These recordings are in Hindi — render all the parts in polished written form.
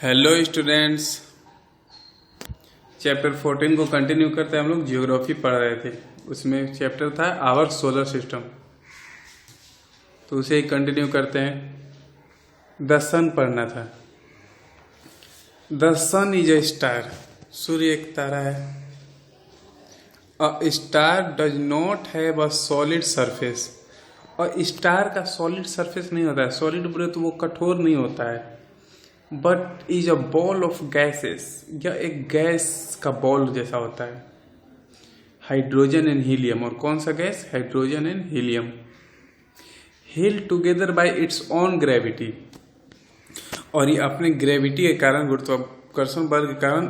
हेलो स्टूडेंट्स, चैप्टर 14 को कंटिन्यू करते हैं। हम लोग जियोग्राफी पढ़ रहे थे, उसमें चैप्टर था आवर सोलर सिस्टम, तो उसे ही कंटिन्यू करते हैं। द सन पढ़ना था। The sun is a star, सूर्य एक तारा है। A star does not have a solid surface, और स्टार का सॉलिड सरफेस नहीं होता है। सॉलिड बोले तो वो कठोर नहीं होता है, but is a ball of gases, या एक गैस का बॉल जैसा होता है। हाइड्रोजन एंड हीलियम, और कौन सा gas? Hydrogen and helium. Held together by its own gravity, और ये अपने ग्रेविटी के कारण, गुरुत्वाकर्षण बल के कारण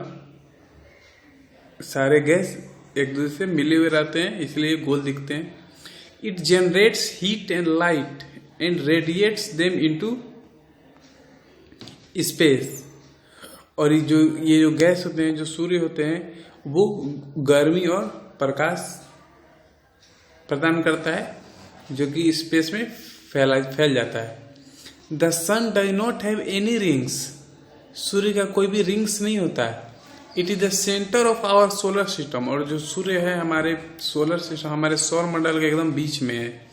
सारे गैस एक दूसरे से मिले हुए रहते हैं, इसलिए गोल दिखते हैं। It generates heat and light and radiates them into space, और ये जो गैस होते हैं, जो सूर्य होते हैं, वो गर्मी और प्रकाश प्रदान करता है, जो कि स्पेस में फैल जाता है। The sun does not have any rings, सूर्य का कोई भी रिंग्स नहीं होता है। It is the centre of our solar system, और जो सूर्य है हमारे सोलर सिस्टम, हमारे सौर मंडल के एकदम बीच में है।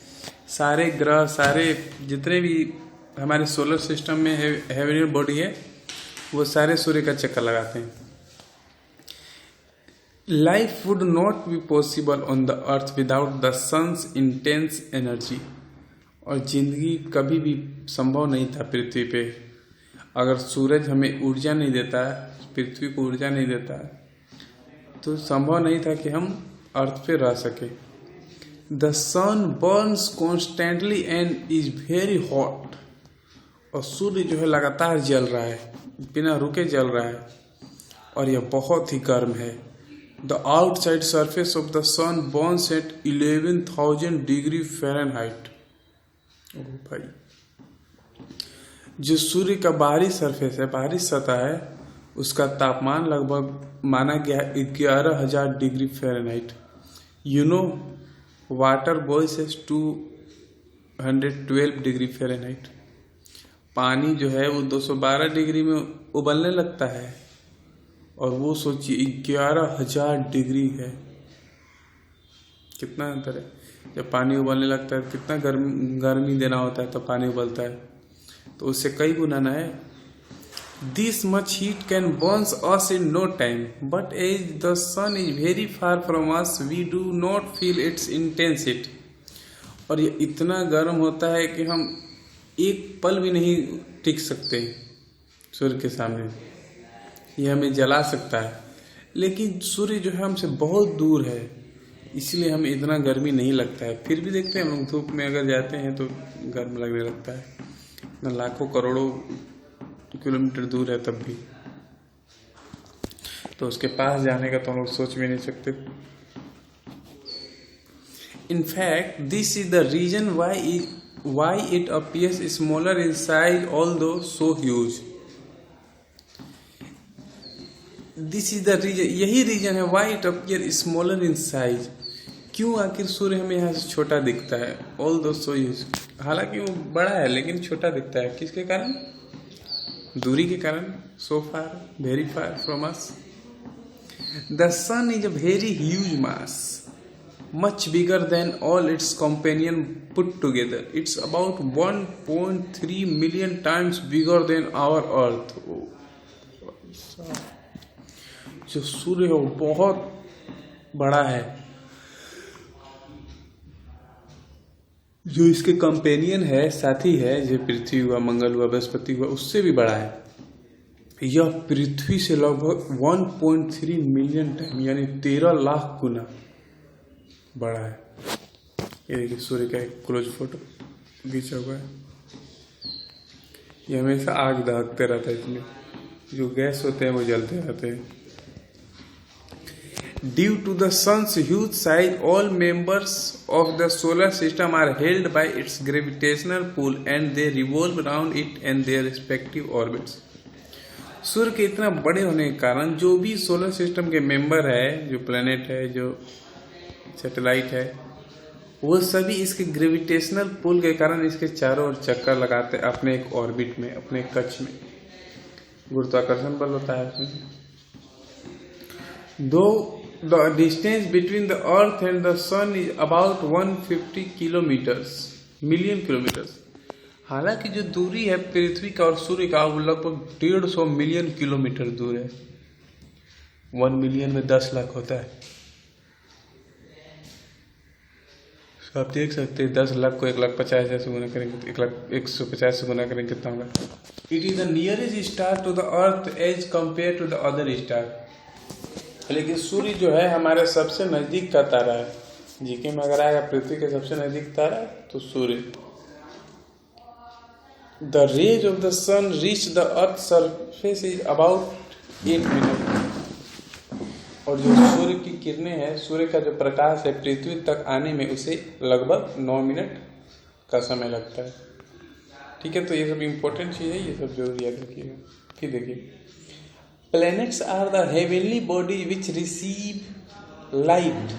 सारे ग्रह, सारे जितने भी हमारे सोलर सिस्टम में हेवियर बॉडी है, वो सारे सूर्य का चक्कर लगाते हैं। Life would not be possible on the earth without the sun's intense energy, और जिंदगी कभी भी संभव नहीं था पृथ्वी पे अगर सूरज हमें ऊर्जा नहीं देता, पृथ्वी को ऊर्जा नहीं देता, तो संभव नहीं था कि हम अर्थ पे रह सके। The sun burns constantly and is very hot, और सूर्य जो है लगातार जल रहा है, बिना रुके जल रहा है, और यह बहुत ही गर्म है। The outside surface of the sun burns at 11,000 degree Fahrenheit. ओह भाई, जो सूर्य का बाहरी सरफेस है, बाहरी सतह है, उसका तापमान लगभग माना गया 11,000 degree Fahrenheit. You know water boils at 212 degree Fahrenheit. पानी जो है वो 212 डिग्री में उबलने लगता है, और वो सोचिए 11,000 डिग्री है। कितना अंतर है। जब पानी उबलने लगता है कितना गर्मी देना होता है, तो पानी उबलता है, तो उससे कई गुना ना है। This much heat can burns us in no time, but as the sun is very far from us we do not feel its intense heat. और ये इतना गर्म होता है कि हम एक पल भी नहीं टिक सकते सूर्य के सामने। यह हमें जला सकता है, लेकिन सूर्य जो है हमसे बहुत दूर है, इसलिए हमें इतना गर्मी नहीं लगता है। फिर भी देखते हैं हम लोग धूप में अगर जाते हैं तो गर्म लगने लगता है, न लाखों करोड़ों किलोमीटर दूर है तब भी, तो उसके पास जाने का तो हम लोग सोच भी नहीं सकते। In fact, this is the reason why it appears smaller in size although so huge. This is the reason, यही रीजन है why it appears smaller in size. क्यों आखिर सूर्य हमें यहाँ से छोटा दिखता है? although so huge, हालांकि वो बड़ा है लेकिन छोटा दिखता है। किसके कारण? दूरी के कारण। so far, very far from us. The sun is a very huge mass, much bigger than all its companion put together. It's about 1.3 million times bigger than our earth. जो सूर्य है वो बहुत बड़ा है, जो इसके कंपेनियन है, साथी है, जो पृथ्वी हुआ, मंगल हुआ, बृहस्पति हुआ, उससे भी बड़ा है। यह पृथ्वी से लगभग 1.3 मिलियन टाइम, यानी 13 लाख गुना बड़ा है। ये देखिए सूर्य का एक क्लोज फोटो खींचा हुआ है। ये हमेशा आग दहकते रहता है, इसमें जो गैस होते हैं वो जलते रहते हैं। Due to the sun's huge size, all members of the solar system are held by its gravitational pull and they revolve around it and their respective orbits. सूर्य के इतना बड़े होने के कारण जो भी सोलर सिस्टम के मेंबर है, जो प्लेनेट है, जो सैटेलाइट है, वो सभी इसके ग्रेविटेशनल पुल के कारण इसके चारों ओर चक्कर लगाते अपने एक ऑर्बिट में, अपने कक्ष में। गुरुत्वाकर्षण बल होता है उसमें। Though the distance between the earth and the sun is about 150 kilometres million kilometres. हालांकि जो दूरी है पृथ्वी का और सूर्य का वो लगभग 150 मिलियन किलोमीटर दूर है। 1 मिलियन में 10 लाख होता है, तो आप देख सकते हैं 10 लाख को 1,50,000 से गुना करेंगे, 1,150 से गुना करेंगे कितना होगा। It is the nearest star to the earth as compare to the other star. लेकिन सूर्य जो है हमारे सबसे नजदीक का तारा है। जीके में अगर आएगा पृथ्वी के सबसे नजदीक तारा तो सूर्य। The rays of the sun reach the earth surface is about 8 minute. और जो सूर्य की किरणें हैं, सूर्य का जो प्रकाश है पृथ्वी तक आने में उसे लगभग 9 मिनट का समय लगता है। ठीक है, तो ये सब इम्पोर्टेंट चीज़ है, ये सब जरूर याद रखिएगा। फिर देखिए, planets are the heavenly body which receive light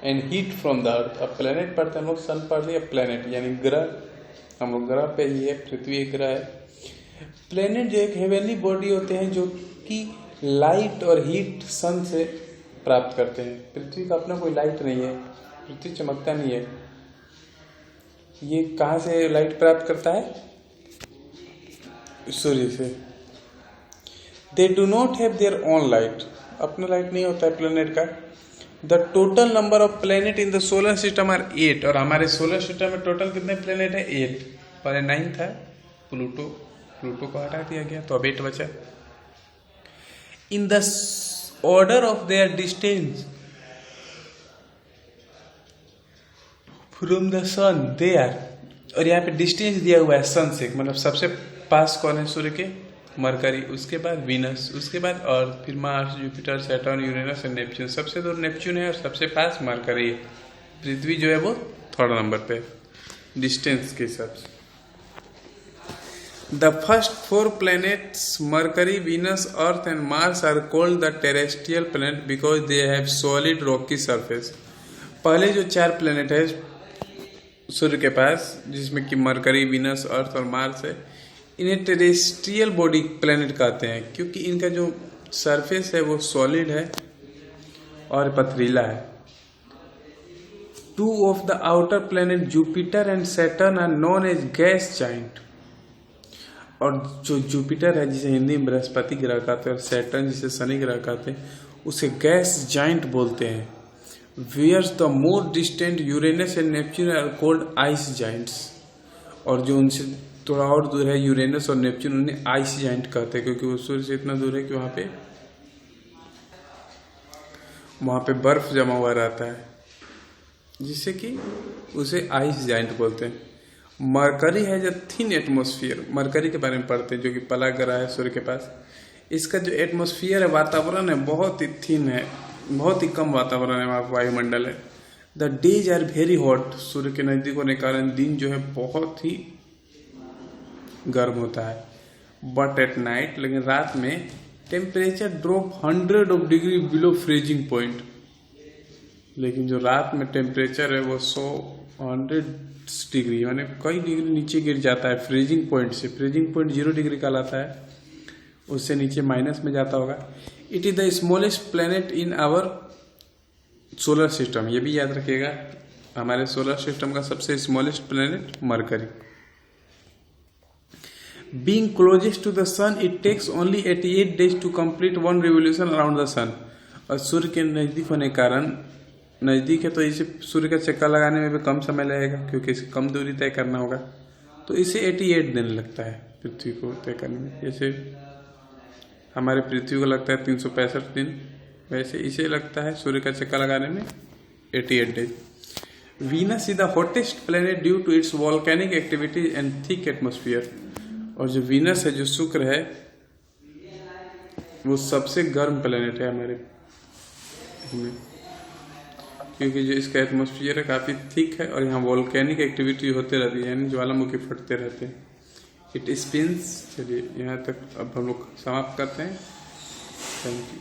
and heat from the earth. अब प्लैनेट पढ़ते हम लोग, सन पढ़ लिया, प्लैनेट यानी ग्रह, हम लोग ग्रह पे ही है, पृथ्वी एक ग्रह है। प्लैनेट जो एक हेवनली बॉडी होते हैं जो कि लाइट और हीट सन से प्राप्त करते हैं। पृथ्वी का अपना कोई लाइट नहीं है, पृथ्वी चमकता नहीं है। ये कहाँ से लाइट प्राप्त करता है? सूर्य से। They do not have their own light, अपना लाइट नहीं होता है प्लेनेट का। The total number of planet in the solar system are 8। और हमारे सोलर सिस्टम में टोटल कितने प्लेनेट है? 8। पहले 9 था, प्लूटो को हटा दिया गया तो अब 8 बचा। In the order of their distance from the sun they are. और यहाँ पे डिस्टेंस दिया हुआ है सन से, मतलब सबसे पास कौन है सूर्य के? मरकरी, उसके बाद वीनस, उसके बाद अर्थ, फिर मार्स, जुपिटर, सैटर्न, यूरेनस और नेपच्यून। सबसे दूर नेपच्यून है और सबसे पास मरकरी है। पृथ्वी जो है वो 3rd नंबर पे डिस्टेंस के हिसाब से। The first 4 planets, Mercury, Venus, Earth and Mars, are called the terrestrial planet because they have solid rocky surface. पहले जो 4 प्लेनेट है सूर्य के पास, जिसमें कि मरकरी, वीनस, अर्थ और मार्स है, इन्हें टेरेस्ट्रियल बॉडी प्लेनेट कहते हैं क्योंकि इनका जो सरफेस है वो सॉलिड है और पथरीला है। 2 of the outer planet, Jupiter and Saturn, are known as gas giant. और जो जुपिटर है जिसे हिंदी में बृहस्पति ग्रह कहते हैं और सैटर्न जिसे शनि ग्रह कहते हैं उसे गैस जाइंट बोलते हैं। Whereas the more distant Uranus and Neptune are called ice giants. और जो उनसे थोड़ा और दूर है यूरेनस और नेपच्यून, उन्हें आइस जाइंट कहते हैं क्योंकि वो सूर्य से इतना दूर है कि वहाँ पे बर्फ जमा हुआ रहता है, जिससे कि उसे आइस जाइंट बोलते हैं। मरकरी है जो थिन एटमॉस्फेयर, मरकरी के बारे में पढ़ते हैं, जो कि पला ग्रह है सूर्य के पास। इसका जो एटमॉस्फेयर है, वातावरण है, बहुत ही थिन है, बहुत ही कम वातावरण है, वायुमंडल है। The days are very hot, सूर्य के नजदीक होने के कारण दिन जो है बहुत ही गर्म होता है। बट एट नाइट, लेकिन रात में temperature drop 100 degree below freezing point. लेकिन जो रात में टेम्परेचर है वो 100 डिग्री माने कई डिग्री नीचे गिर जाता है फ्रीजिंग पॉइंट से। फ्रीजिंग पॉइंट 0 डिग्री का लाता है, उससे नीचे माइनस में जाता होगा। It is the smallest planet in our solar system, ये भी याद रखिएगा, हमारे सोलर सिस्टम का सबसे smallest planet Mercury. Being closest to the sun, it takes only 88 days to complete 1 revolution around the sun. और सूर्य के नजदीक होने के कारण, नजदीक है तो इसे सूर्य का चक्कर लगाने में भी कम समय लगेगा क्योंकि इसे कम दूरी तय करना होगा, तो इसे 88 दिन लगता है पृथ्वी को तय करने में। जैसे हमारे पृथ्वी को लगता है 365 दिन, वैसे इसे लगता है सूर्य का चक्कर लगाने में 88 days. Venus is the hottest planet due to its volcanic activity and thick atmosphere. और जो वीनस है, जो शुक्र है, वो सबसे गर्म प्लेनेट है हमारे में, क्योंकि जो इसका एटमॉस्फेयर है काफ़ी थिक है और यहाँ वॉल्केनिक एक्टिविटी होते रहती है, यानी ज्वालामुखी फटते रहते हैं। It spins. चलिए यहाँ तक अब हम लोग समाप्त करते हैं। Thank you.